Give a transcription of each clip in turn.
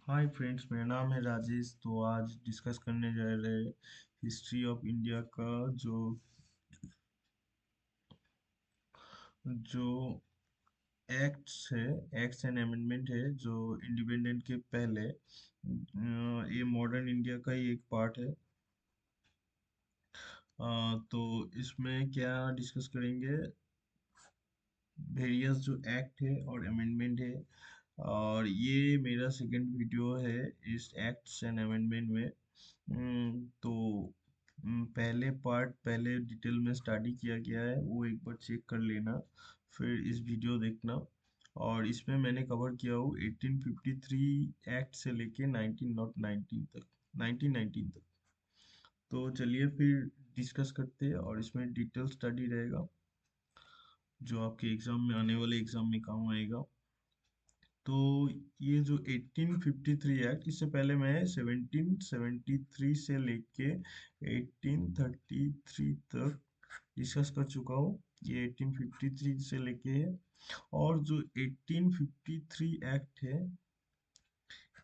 Hi friends, मेरा नाम है राजेश। तो आज डिस्कस करने जा रहे हैं हिस्ट्री ऑफ इंडिया का जो एक्ट्स है, एक्ट्स एंड अमेंडमेंट है जो इंडिपेंडेंट के पहले ये मॉडर्न इंडिया का ही एक पार्ट है। तो इसमें क्या डिस्कस करेंगे, वेरियस जो एक्ट है और अमेंडमेंट है। और ये मेरा सेकंड वीडियो है इस एक्ट्स एंड अमेंडमेंट में। तो पहले पार्ट पहले डिटेल में स्टडी किया गया है, वो एक बार चेक कर लेना, फिर इस वीडियो देखना। और इसमें मैंने कवर किया हूँ 1853 एक्ट से लेके 1919 तक, 1919 तक। तो चलिए फिर डिस्कस करते हैं, और इसमें डिटेल स्टडी रहेगा जो आपके एग्जाम में, आने वाले एग्जाम में काम आएगा। तो ये जो 1853 एक्ट, इससे पहले मैं 1773 से लेके 1833 तक डिस्कस कर चुका हूँ। ये 1853 से लेके है। और जो 1853 एक्ट है,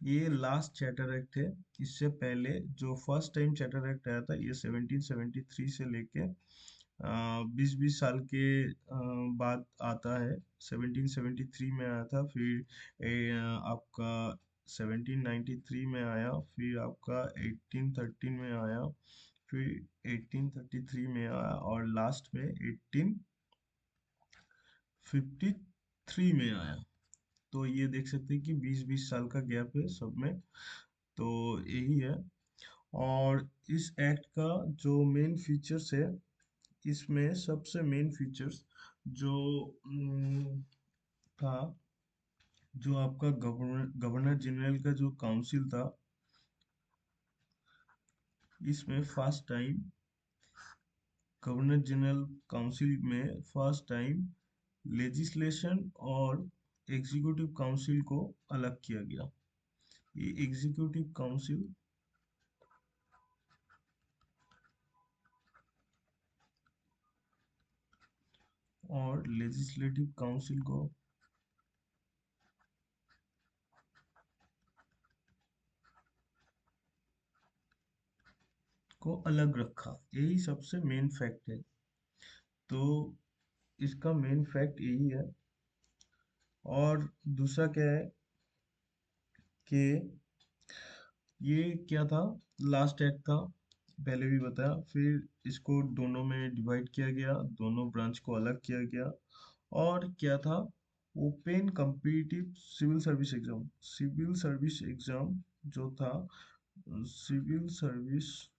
ये लास्ट चैटर एक्ट है। इससे पहले जो फर्स्ट टाइम चैटर एक्ट आया था, ये 1773 से लेके 20-20 साल के बाद आता है। 1773 में आया था, फिर आपका 1793 में आया, फिर आपका 1813 में आया, फिर 1833 में आया, और लास्ट में 1853 में आया। तो ये देख सकते हैं कि 20-20 साल का गैप है सब में। तो यही है। और इस एक्ट का जो मेन फीचर्स है, इसमें सबसे मेन फीचर्स जो था, जो आपका गवर्नर गवर्नर जनरल का जो काउंसिल था, इसमें first time governor general council में फर्स्ट टाइम लेजिस्लेशन और एग्जीक्यूटिव काउंसिल को अलग किया गया। ये एग्जीक्यूटिव काउंसिल और लेजिस्लेटिव काउंसिल को अलग रखा। यही सबसे मेन फैक्ट है। तो इसका मेन फैक्ट यही है। और दूसरा क्या है कि ये क्या था, लास्ट एक्ट था, पहले भी बताया। फिर इसको दोनों में डिवाइड किया गया, दोनों ब्रांच को अलग किया गया। और क्या था, open competitive civil service exam, civil service exam जो था, सिविल सर्विस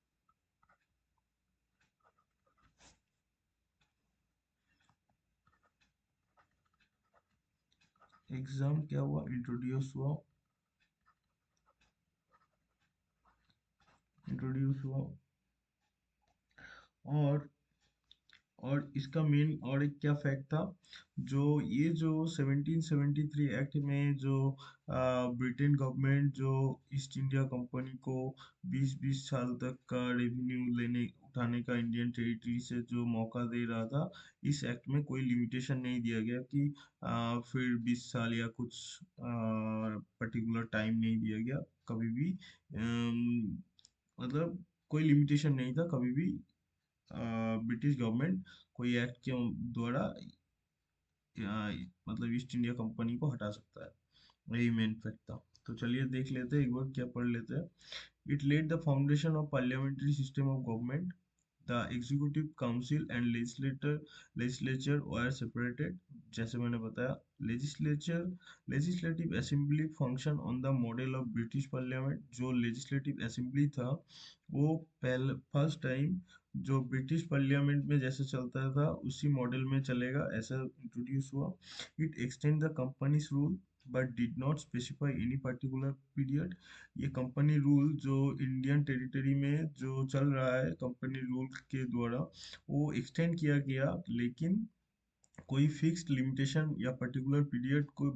एग्जाम क्या हुआ, इंट्रोड्यूस हुआ। और इसका मेन और एक क्या फैक्ट था, जो ये जो 1773 एक्ट में जो ब्रिटेन गवर्नमेंट जो ईस्ट इंडिया कंपनी को 20-20 साल तक का रेवेन्यू लेने उठाने का इंडियन टेरिटरी से जो मौका दे रहा था, इस एक्ट में कोई लिमिटेशन नहीं दिया गया कि फिर 20 साल या कुछ पर्टिकुलर टाइम नहीं दिया गया कभी भी। मतलब कोई लिमिटेशन नहीं था कभी भी। ब्रिटिश गवर्नमेंट कोई एक्ट के द्वारा मतलब ईस्ट इंडिया कंपनी को हटा सकता है। यही मेन फैक्ट था। तो चलिए देख लेते हैं, एक बार क्या पढ़ लेते हैं। It laid the foundation of parliamentary system of government. The executive council and legislature were separated। जैसे मैंने बताया, legislature legislative assembly function on the model of British parliament। जो legislative assembly था, वो पहले फर्स्ट टाइम जो ब्रिटिश पार्लियामेंट में जैसे चलता था उसी मॉडल में चलेगा, ऐसा इंट्रोड्यूस हुआ। It extend the companies rule but did not specify any particular period. ये कंपनी रूल जो इंडियन टेरिटरी में जो चल रहा है कंपनी रूल के द्वारा, वो एक्सटेंड किया गया, लेकिन कोई फिक्स्ड लिमिटेशन या पर्टिकुलर पीरियड को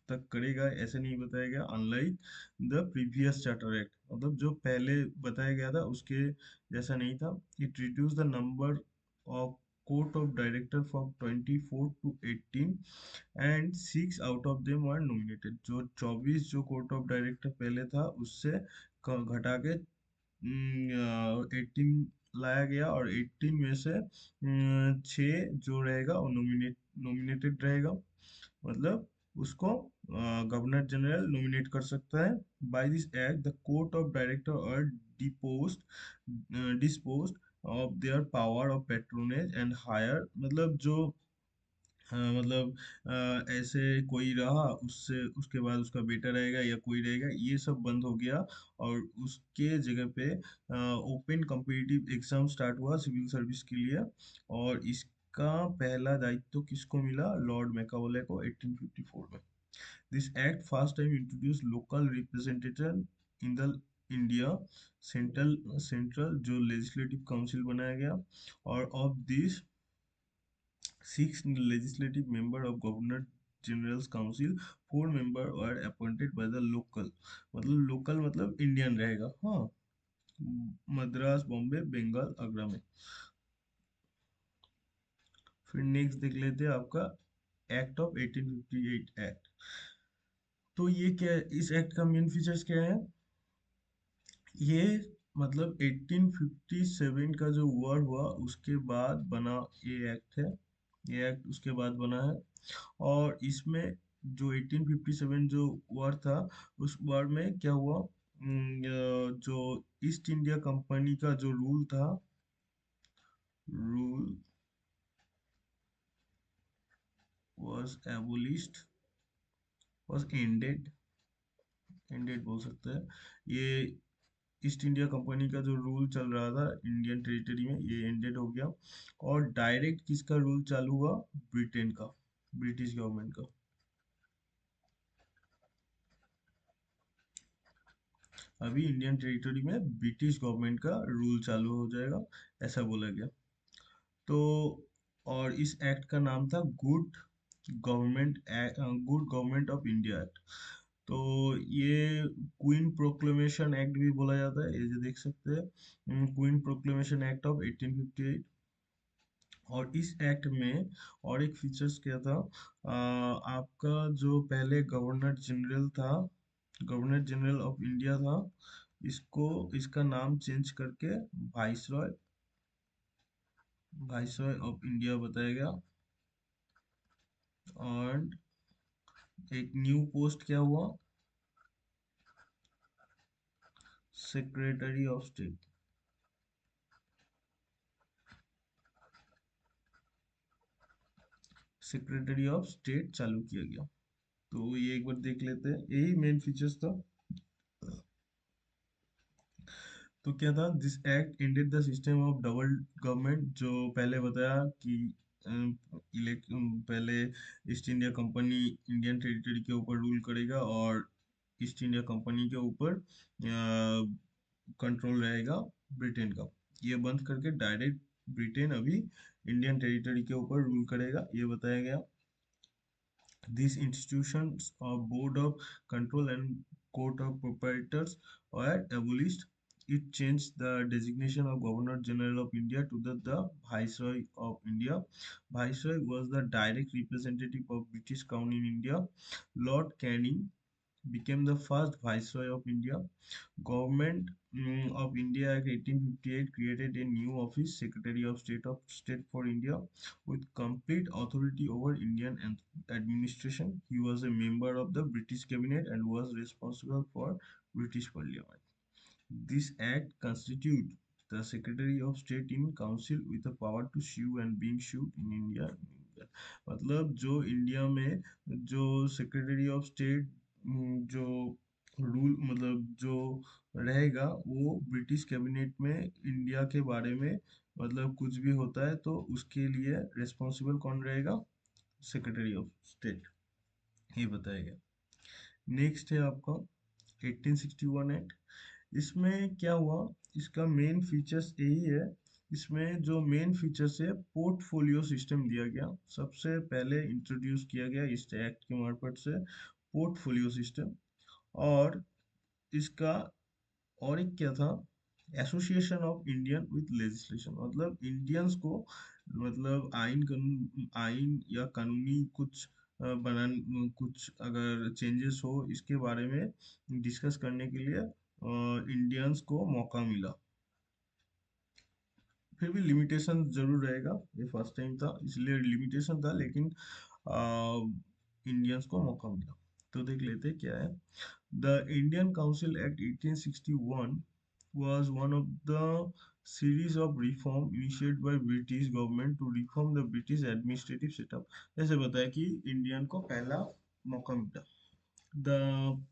तक करेगा ऐसे नहीं बताया गया। Unlike the previous charter act, मतलब जो पहले बताया गया था उसके जैसा नहीं था। It reduce the number of court of director from 24 to 18 and 6 out of them were nominated। जो 24 जो कोर्ट ऑफ डायरेक्टर पहले था उससे घटा के 18 लाया गया, और 18 में से 6 जो रहेगा वो नॉमिनेटेड रहेगा। मतलब उसको गवर्नर जनरल नॉमिनेट कर सकता है। By this act the court of director are disposed of their power of patronage and hire. मतलब जो मतलब ऐसे कोई रहा उससे उसके बाद उसका बेटा रहेगा या कोई रहेगा, ये सब बंद हो गया। और उसके जगह पे ओपन कॉम्पिटिटिव एग्जाम स्टार्ट हुआ सिविल सर्विस के लिए। और इसका पहला दायित्व किसको मिला? लॉर्ड मैकाओले को 1854 में। This act first time introduce local representative in the India central central जो लेजिस्लेटिव काउंसिल बनाया गया। और of this 6 legislative member of Governor General's Council, 4 member were appointed by the local। मतलब लोकल मतलब इंडियन रहेगा, हाँ। मद्रास, बॉम्बे, बंगाल, आगरा में। फिर नेक्स्ट देख लेते हैं आपका एक्ट ऑफ 1858 एक्ट। तो ये क्या है? इस एक्ट का मेन फीचर्स क्या है? ये मतलब 1857 का जो वॉर हुआ उसके बाद बना ये एक्ट है। ये एक्ट उसके बाद बना है। और इसमें जो 1857 जो वॉर था, उस वॉर में क्या हुआ? जो ईस्ट इंडिया कंपनी का जो रूल था, rule was एबोलिश्ड, was ended, ended बोल सकते हैं। ये ईस्ट इंडिया कंपनी का जो रूल चल रहा था इंडियन टेरिटरी में, ये एंडेड हो गया। और डायरेक्ट किसका रूल चालू हुआ? ब्रिटेन का, ब्रिटिश गवर्नमेंट का। अभी इंडियन टेरिटरी में ब्रिटिश गवर्नमेंट का रूल चालू हो जाएगा, ऐसा बोला गया। तो और इस एक्ट का नाम था good good government of India act. तो ये क्वीन प्रोक्लेमेशन एक्ट भी बोला जाता है, ये जो देख सकते हैं, क्वीन प्रोक्लेमेशन एक्ट ऑफ 1858। और इस एक्ट में और एक फीचर्स क्या था? आपका जो पहले गवर्नर जनरल था, गवर्नर जनरल ऑफ इंडिया था, इसको इसका नाम चेंज करके वाइसरॉय, वाइसरॉय ऑफ इंडिया बताया गया। और एक न्यू पोस्ट क्या हुआ? Secretary of state, secretary of state चालू किया गया। तो ये एक बार देख लेते हैं, यही मेन फीचर्स था। तो क्या था? This act ended the system of double government, जो पहले बताया कि पहले east India company Indian territory के ऊपर रूल करेगा, और ईस्ट इंडिया कंपनी के ऊपर कंट्रोल रहेगा ब्रिटेन का। ये बंद करके डायरेक्ट ब्रिटेन अभी इंडियन टेरिटरी के ऊपर रूल करेगा, ये बताया गया। These institutions of Board of Control and Court of Proprietors were abolished. It changed the designation of Governor General of India to the Viceroy of India. Viceroy was the direct representative of British Crown in India. Lord Canning became the first Viceroy of India. Government of India Act 1858 created a new office, Secretary of State for India, with complete authority over Indian administration. He was a member of the British cabinet and was responsible for British Parliament. This act constituted the Secretary of State in Council with the power to sue and being sued in India। मतलब जो India में जो secretary of state जो rule मतलब जो रहेगा, वो British cabinet में इंडिया के बारे में मतलब कुछ भी होता है तो उसके लिए रिस्पॉन्सिबल कौन रहेगा? सेक्रेटरी ऑफ स्टेट, ये बताया गया। नेक्स्ट है आपका 1861 एक्ट। इसमें क्या हुआ? इसका मेन फीचर्स यही है। इसमें जो मेन फीचर्स है, पोर्टफोलियो सिस्टम दिया गया, सबसे पहले इंट्रोड्यूस किया गया इस एक्ट के मार्फत से पोर्टफोलियो सिस्टम। और इसका और एक क्या था? Association of Indian with legislation, मतलब इंडियंस को मतलब आइन या कानूनी कुछ कुछ अगर चेंजेस हो इसके बारे में डिस्कस करने के लिए इंडियंस को मौका मिला। फिर भी लिमिटेशन जरूर रहेगा, ये फर्स्ट टाइम था इसलिए लिमिटेशन था, लेकिन इंडियंस को मौका मिला। तो देख लेते हैं क्या है। The Indian council act 1861 was one of the series of reform initiated by British government to reform the British administrative setup। जैसे बताया कि इंडियन को पहला मौका मिला। The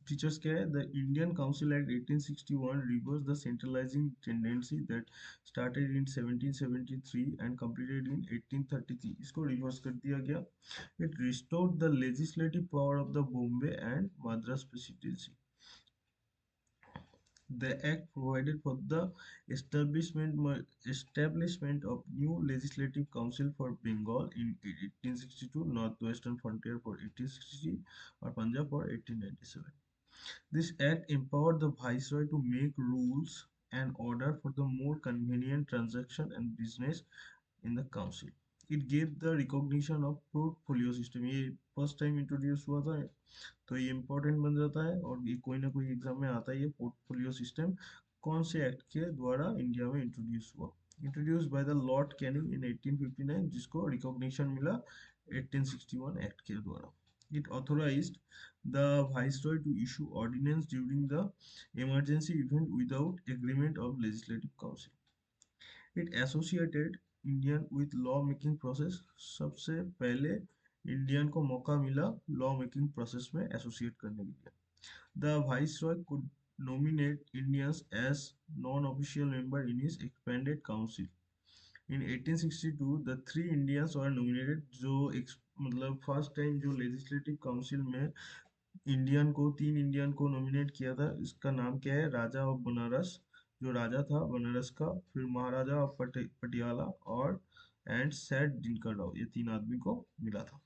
features क्या है? The Indian Council Act 1861 reversed the centralizing tendency that started in 1773 and completed in 1833। इसको रिवर्स कर दिया गया। It restored the legislative power of the Bombay and Madras presidency। The act provided for the establishment of new legislative council for Bengal in 1862, Northwestern Frontier for 1860, or Punjab for 1897। This act empowered the viceroy to make rules and order for the more convenient transaction and business in the council। It gave the recognition of portfolio system। ये first time introduce हुआ था, तो ये important बन जाता है और ये कोई ना कोई एग्जाम में आता है। ये पोर्टफोलियो सिस्टम कौन से एक्ट के द्वारा इंडिया में इंट्रोड्यूस हुआ? Introduce by the Lord Canning in 1859, जिसको रिकॉग्निशन मिला 1861 एक्ट के द्वारा। It authorised the viceroy to issue ordinance during the emergency event without agreement of legislative council। It associated Indian with law making process। सबसे पहले Indian को मौका मिला law making process में एसोसिएट करने के लिए। The viceroy could nominate Indians as non-official member in his expanded council। In 1862 the three Indians were nominated। जो मतलब फर्स्ट टाइम जो लेजिस्लेटिव काउंसिल में तीन इंडियन को नॉमिनेट किया था, इसका नाम क्या है? राजा ऑफ बनारस, जो राजा था बनारस का, फिर महाराजा ऑफ पटियाला और एंड सेठ दिनकर राव, ये तीन आदमी को मिला था।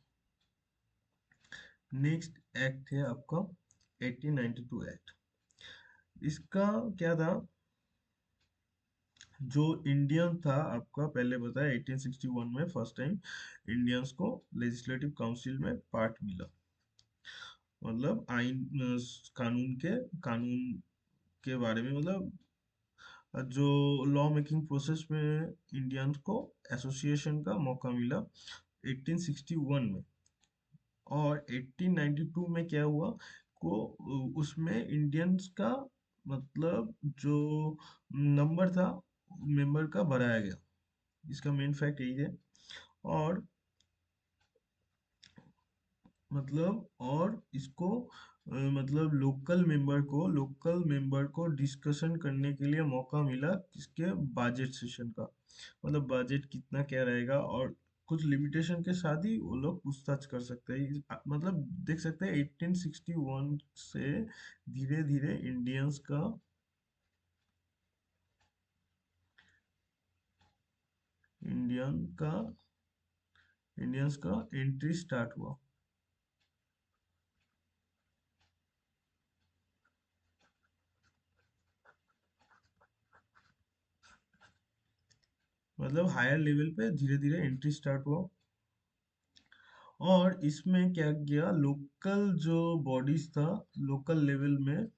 नेक्स्ट एक्ट है आपका 1892 एक्ट। इसका क्या था? जो इंडियन था आपका, पहले बताया 1861 में फर्स्ट टाइम इंडियंस को लेजिस्लेटिव काउंसिल में पार्ट मिला। मतलब कानून के बारे में, मतलब जो लॉ मेकिंग प्रोसेस में इंडियंस को एसोसिएशन का मौका मिला 1861 में। और 1892 में क्या हुआ को उसमें इंडियंस का मतलब जो नंबर था मेंबर का बढ़ाया गया। इसका मेन फैक्ट यही है। और और इसको मतलब लोकल मेंबर को डिस्कशन करने के लिए मौका मिला किसके? बजट सेशन का। मतलब बजट कितना क्या रहेगा, और कुछ लिमिटेशन के साथ ही वो लोग पूछताछ कर सकते हैं। मतलब देख सकते हैं 1861 से धीरे धीरे इंडियन का इंडियंस का एंट्री स्टार्ट हुआ। मतलब हायर लेवल पे धीरे धीरे एंट्री स्टार्ट हुआ। और इसमें क्या किया, लोकल जो बॉडीज था, लोकल लेवल में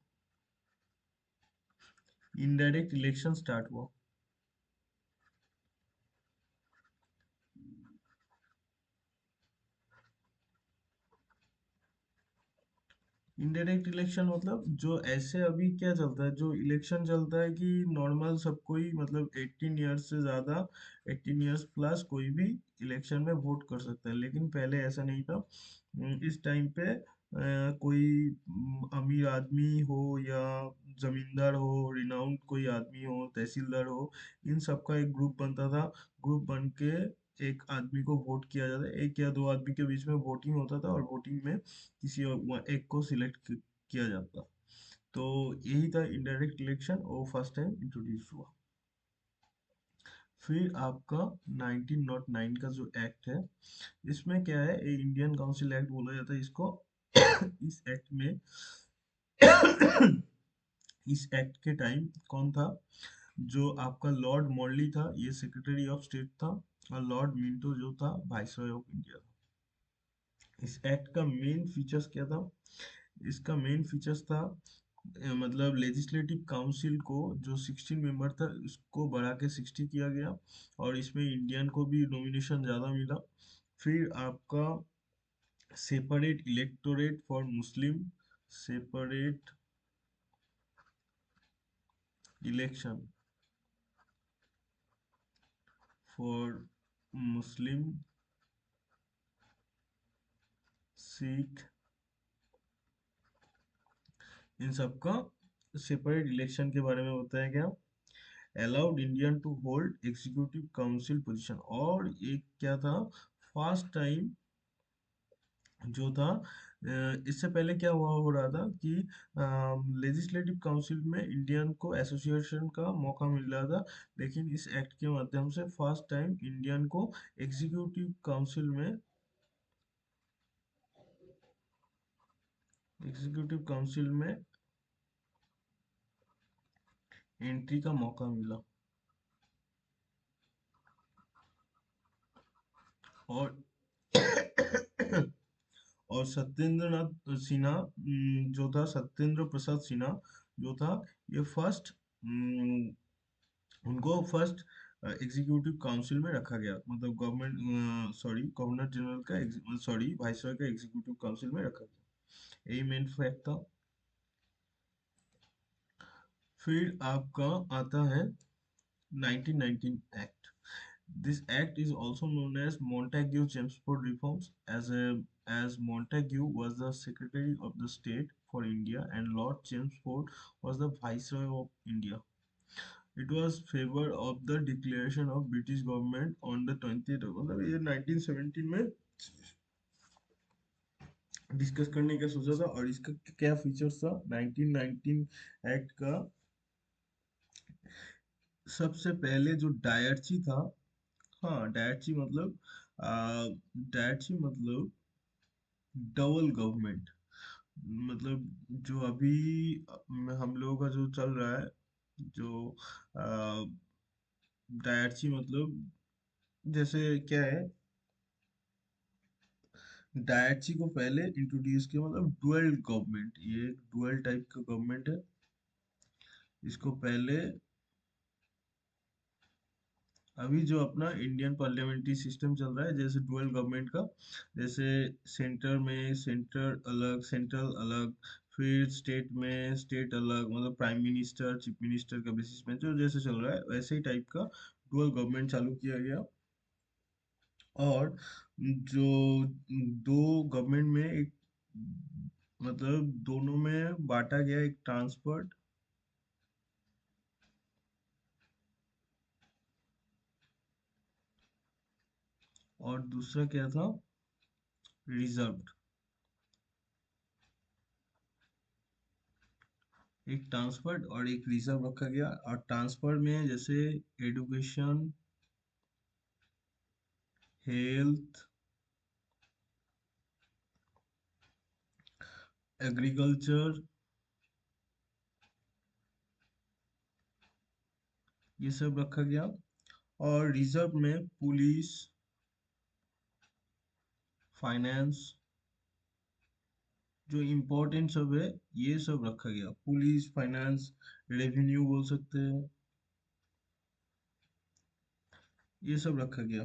इनडायरेक्ट इलेक्शन स्टार्ट हुआ। इनडायरेक्ट इलेक्शन मतलब जो ऐसे अभी क्या चलता है, जो इलेक्शन चलता है कि नॉर्मल सब कोई मतलब 18 ईयर्स से ज़्यादा, 18 ईयर्स प्लस कोई भी इलेक्शन में वोट कर सकता है, लेकिन पहले ऐसा नहीं था। इस टाइम पे कोई अमीर आदमी हो या जमींदार हो, रिनाउंड कोई आदमी हो, तहसीलदार हो, इन सबका एक ग्रुप बनता था। ग्रुप बन के एक आदमी को वोट किया जाता है, एक या दो आदमी के बीच में वोटिंग होता था, और वोटिंग में किसी एक को सिलेक्ट किया जाता। तो यही था इनडायरेक्ट इलेक्शन, और फर्स्ट टाइम इंट्रोड्यूस हुआ। फिर आपका 1909 का जो एक्ट है, इसमें क्या है, ये इंडियन काउंसिल एक्ट बोला जाता है इसको। इस एक्ट में इस एक्ट के टाइम कौन था? जो आपका लॉर्ड मॉर्ली था ये सेक्रेटरी ऑफ स्टेट था, और लॉर्ड मिंटो जो था वाइसरॉय ऑफ इंडिया था। इस एक्ट का मेन फीचर्स क्या था? इसका मेन फीचर्स था मतलब लेजिस्लेटिव काउंसिल को जो 16 मेंबर था उसको बढ़ा के 60 किया गया, और इसमें इंडियन को भी नॉमिनेशन ज़्यादा मिला। फिर आपका separate electorate for Muslim, separate election for Muslim, Sikh, इन सबका सेपरेट इलेक्शन के बारे में बताया गया। Allowed Indian to hold executive council position, और एक क्या था, फर्स्ट टाइम जो था इससे पहले क्या हुआ हो रहा था कि लेजिस्लेटिव काउंसिल में इंडियन को एसोसिएशन का मौका मिल रहा था, लेकिन इस एक्ट के माध्यम से फर्स्ट टाइम इंडियन को एग्जीक्यूटिव काउंसिल में एग्जीक्यूटिव काउंसिल में एंट्री का मौका मिला। और और सत्येंद्र नाथ सिन्हा जो था, सत्येंद्र प्रसाद सिन्हा जो था, ये फर्स्ट उनको फर्स्ट एग्जीक्यूटिव काउंसिल में रखा गया, मतलब गवर्नमेंट सॉरी गवर्नर जनरल का सॉरी वाइसरॉय का एग्जीक्यूटिव काउंसिल में रखा गया। यही मेन फैक्ट था। फिर आपका आता है 1919 act. This act is also known as Montagu-Chelmsford reforms, as Montagu was the Secretary of the State for India and Lord Chelmsford was the Viceroy of India. It was favor of the declaration of British government on the 20th, मतलब ये 1917 में discuss करने का सोचा था। और इसका क्या फीचर्स था 1919 एक्ट का? सबसे पहले जो डायरची था, हाँ डायरची मतलब डायरची मतलब डबल गवर्नमेंट, मतलब जो अभी हम लोगों का जो चल रहा है, जो डायरची मतलब जैसे क्या है, डायरची को पहले इंट्रोड्यूस किया, मतलब डुअल गवर्नमेंट, ये एक डुअल टाइप का गवर्नमेंट है। इसको पहले अभी जो अपना इंडियन पार्लियामेंट्री सिस्टम चल रहा है जैसे डुअल गवर्नमेंट का, जैसे सेंटर में सेंटर अलग, सेंट्रल अलग, फिर स्टेट में स्टेट अलग, मतलब प्राइम मिनिस्टर चीफ मिनिस्टर का बेसिस में जो जैसे चल रहा है वैसे ही टाइप का डुअल गवर्नमेंट चालू किया गया। और जो दो गवर्नमेंट में एक, मतलब दोनों में बांटा गया, एक ट्रांसपोर्ट और दूसरा क्या था, रिजर्व। एक ट्रांसफर और एक रिजर्व रखा गया। और ट्रांसफर में जैसे एडुकेशन, हेल्थ, एग्रीकल्चर, ये सब रखा गया। और रिजर्व में पुलिस, फाइनेंस, जो इम्पोर्टेंट सब है ये सब रखा गया। पुलिस, फाइनेंस, रेवेन्यू बोल सकते हैं, ये सब रखा गया।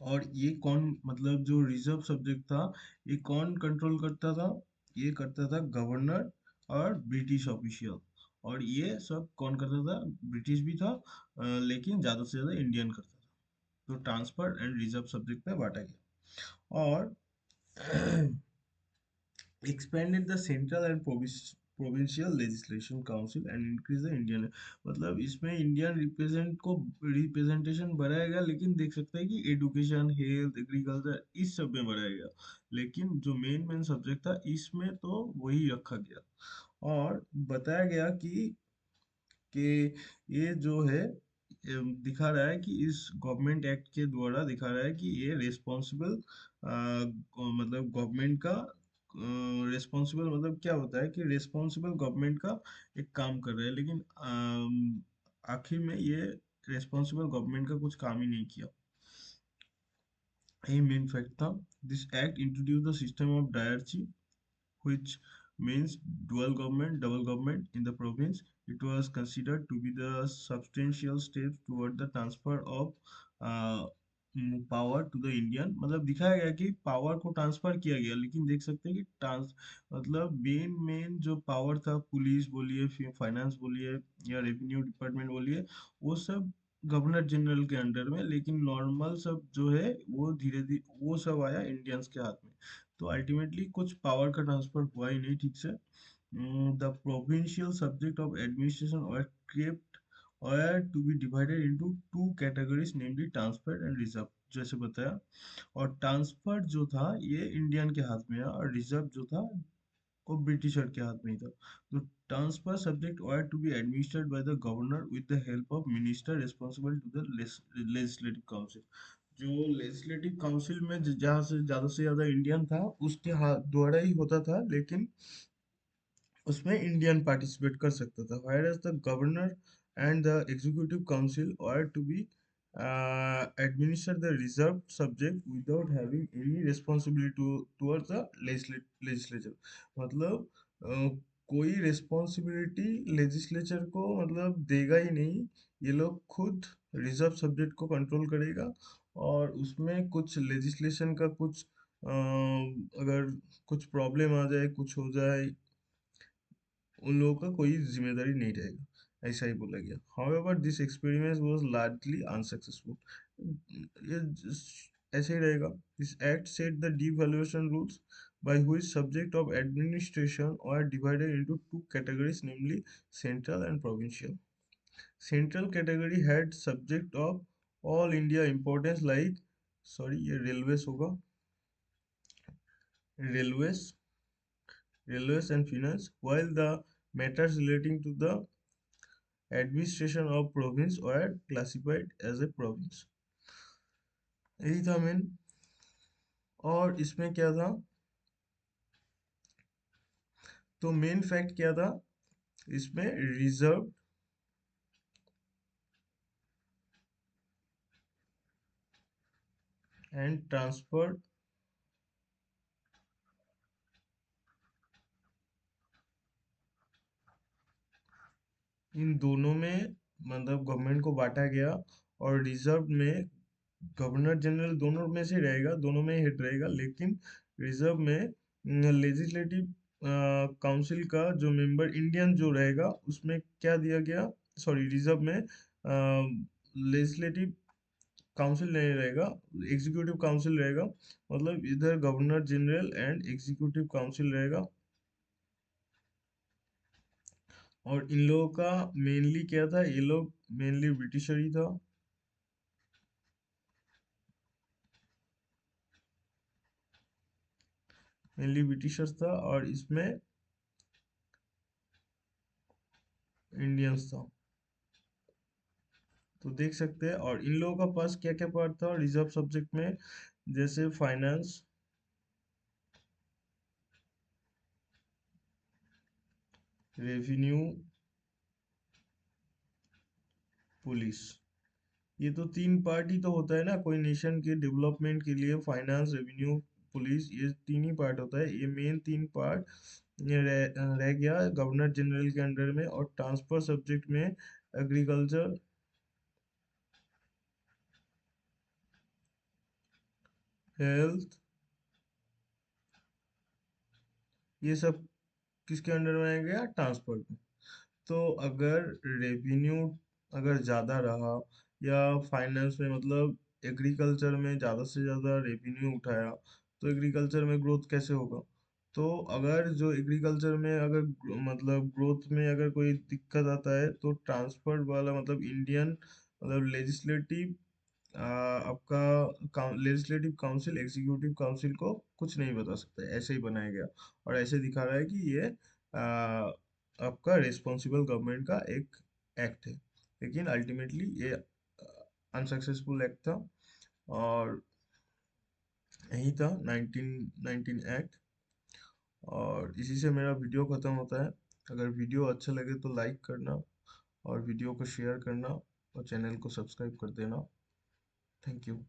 और ये कौन, मतलब जो रिजर्व सब्जेक्ट था ये कौन कंट्रोल करता था? ये करता था गवर्नर और ब्रिटिश ऑफिशियल। और ये सब कौन करता था? ब्रिटिश भी था, लेकिन ज्यादा से ज्यादा इंडियन करता था। तो ट्रांसफर एंड रिजर्व सब्जेक्ट में बांटा गया। और expanded the central and provincial legislation council and increase the Indian, मतलब इसमें इंडियन रिप्रेजेंटेशन बढ़ाएगा, लेकिन देख सकते हैं कि एडुकेशन, हेल्थ, एग्रीकल्चर इस सब में बढ़ाएगा, लेकिन जो मेन मेन सब्जेक्ट था इसमें तो वही रखा गया। और बताया गया कि ये जो है दिखा रहा है कि इस गवर्नमेंट एक्ट के द्वारा दिखा रहा है कि ये रिस्पॉन्सिबल मतलब गवर्नमेंट का रिस्पॉन्सिबल मतलब क्या होता है कि रिस्पॉन्सिबल गवर्नमेंट का एक काम कर रहे हैं, लेकिन आखिर में ये रिस्पॉन्सिबल गवर्नमेंट का कुछ काम ही नहीं किया। यही मेन फैक्ट था। This act introduce the system of dyarchy, which means dual government, double government in the province. It was considered to be the substantial steps toward the transfer of power to the Indian, मतलब दिखाया गया कि power को transfer किया गया, लेकिन देख सकते हैं कि ट्रांस मतलब मेन मेन जो पावर था, पुलिस बोलिए, फिर फाइनेंस बोलिए या रेवेन्यू डिपार्टमेंट बोलिए, वो सब गवर्नर जनरल के अंडर में, लेकिन नॉर्मल सब जो है वो धीरे धीरे वो सब आया इंडियंस के हाथ में। तो अल्टीमेटली कुछ पावर का ट्रांसफर हुआ ही नहीं ठीक से। The provincial subject of administration are kept are to be divided into two categories, namely transfer and reserve, जैसे बताया। और ट्रांसफर जो था ये इंडियन के हाथ में है, और रिजर्व जो था वो ब्रिटिशर के हाथ में ही था। तो transfer subject are to be administered by the governor with the help of minister responsible to the legislative council. जो लेजिस्लेटिव काउंसिल में जहाँ से ज्यादा इंडियन था उसके हाथ द्वारा ही होता था, लेकिन उसमें इंडियन पार्टिसिपेट कर सकता था। Whereas the governor and the executive council are to be administer the reserved subject without having any responsibility towards the legislature। मतलब कोई रिस्पॉन्सिबिलिटी लेजिस्लेचर को मतलब देगा ही नहीं, ये लोग खुद रिजर्व सब्जेक्ट को कंट्रोल करेगा। और उसमें कुछ लेजिस्लेशन का कुछ अगर कुछ प्रॉब्लम आ जाए, कुछ हो जाए, उन लोगों का कोई जिम्मेदारी नहीं रहेगा, ऐसा ही बोला गया। However this experiment was largely unsuccessful. ये ऐसे ही रहेगा। This act set the devaluation rules by which subject of administration are divided into two categories, namely central and provincial। Central category had subject of all India importance like, sorry ये railways होगा, railways railways and finance, while the matters relating to the administration of province were classified as a province। यही था main. और इसमें क्या था, तो main fact क्या था इसमें, रिजर्व एंड ट्रांसफर, इन दोनों में मतलब गवर्नमेंट को बांटा गया। और रिजर्व में गवर्नर जनरल दोनों में से रहेगा, दोनों में हेड रहेगा, लेकिन रिजर्व में लेजिस्लेटिव काउंसिल का जो मेंबर इंडियन जो रहेगा उसमें क्या दिया गया, सॉरी रिजर्व में लेजिस्लेटिव काउंसिल नहीं रहेगा, एग्जीक्यूटिव काउंसिल रहेगा। मतलब इधर governor general and executive council रहेगा। और इन लोगों का मेनली क्या था, ये लोग मेनली ब्रिटिशर ही था, मेनली ब्रिटिशर्स था, और इसमें इंडियंस था। तो देख सकते हैं। और इन लोगों का पास क्या क्या पार्ट था रिजर्व सब्जेक्ट में, जैसे फाइनेंस, रेवेन्यू, पुलिस। ये तो तीन पार्ट ही तो होता है ना कोई नेशन के डेवलपमेंट के लिए, फाइनेंस, रेवेन्यू, पुलिस, ये तीन ही पार्ट होता है। ये मेन तीन पार्ट रह गया गवर्नर जनरल के अंडर में। और ट्रांसफर सब्जेक्ट में एग्रीकल्चर, हेल्थ, ये सब किसके अंडर में आ गया, ट्रांसपोर्ट में। तो अगर रेवेन्यू अगर ज़्यादा रहा, या फाइनेंस में मतलब एग्रीकल्चर में ज़्यादा से ज़्यादा रेवेन्यू उठाया, तो एग्रीकल्चर में ग्रोथ कैसे होगा। तो अगर जो एग्रीकल्चर में अगर मतलब ग्रोथ में अगर कोई दिक्कत आता है, तो ट्रांसपोर्ट वाला मतलब इंडियन मतलब लेजिस्लेटिव आपका लेजिस्लेटिव काउंसिल एग्जीक्यूटिव काउंसिल को कुछ नहीं बता सकता, ऐसे ही बनाया गया। और ऐसे दिखा रहा है कि ये आपका रिस्पॉन्सिबल गवर्नमेंट का एक एक्ट है, लेकिन अल्टीमेटली ये अनसक्सेसफुल एक्ट था। और यही था 1919 एक्ट। और इसी से मेरा वीडियो खत्म होता है। अगर वीडियो अच्छा लगे तो लाइक करना और वीडियो को शेयर करना और चैनल को सब्सक्राइब कर देना। Thank you.